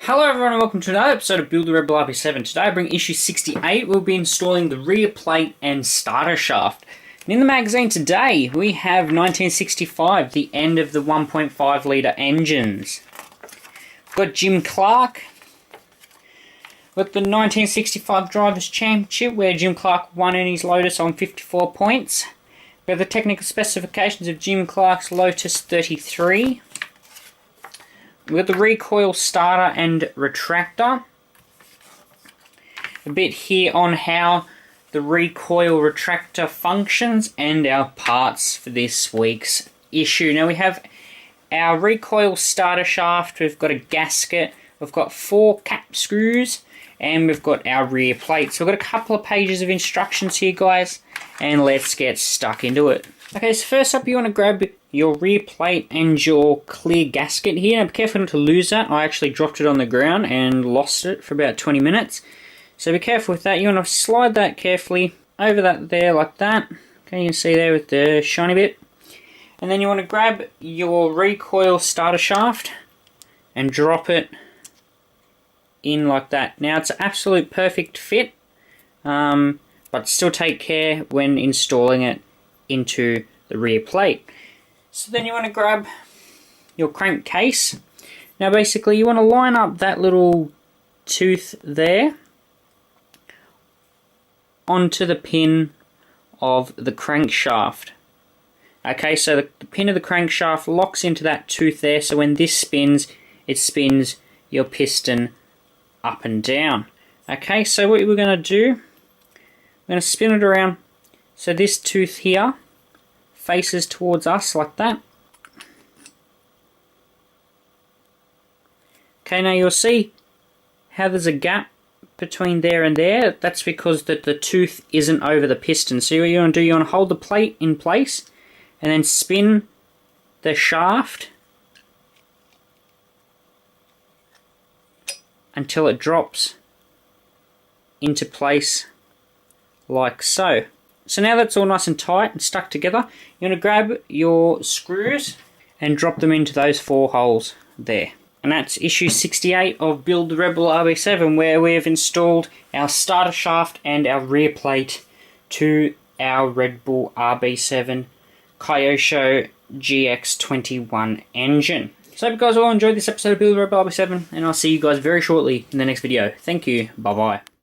Hello everyone and welcome to another episode of Build The RedBull RB7. Today I bring issue 68. We'll be installing the rear plate and starter shaft. And in the magazine today we have 1965, the end of the 1.5 litre engines. We've got Jim Clark. We've got the 1965 Drivers' Championship where Jim Clark won in his Lotus on 54 points. We have the technical specifications of Jim Clark's Lotus 33. We've got the recoil starter and retractor. A bit here on how the recoil retractor functions and our parts for this week's issue. Now we have our recoil starter shaft, we've got a gasket, we've got 4 cap screws, and we've got our rear plate. So we've got a couple of pages of instructions here, guys, and let's get stuck into it. Okay, so first up you want to grab your rear plate and your clear gasket here. Now be careful not to lose that. I actually dropped it on the ground and lost it for about 20 minutes. So be careful with that. You want to slide that carefully over that there like that. Okay, you can see there with the shiny bit. And then you want to grab your recoil starter shaft and drop it in like that. Now it's an absolute perfect fit, but still take care when installing it into the rear plate. So then you want to grab your crankcase. Now basically you want to line up that little tooth there onto the pin of the crankshaft. Okay, so the pin of the crankshaft locks into that tooth there, so when this spins, it spins your piston up and down. Okay, so what we're going to do, we're going to spin it around so this tooth here faces towards us like that. Okay, now you'll see how there's a gap between there and there. That's because the tooth isn't over the piston. So what you want to do, you want to hold the plate in place and then spin the shaft until it drops into place like so. So now that's all nice and tight and stuck together, you want to grab your screws and drop them into those 4 holes there. And that's issue 68 of Build The RedBull RB7, where we have installed our starter shaft and our rear plate to our Red Bull RB7 Kyosho GX21 engine. So I hope you guys all enjoyed this episode of Build The RedBull RB7, and I'll see you guys very shortly in the next video. Thank you, bye bye.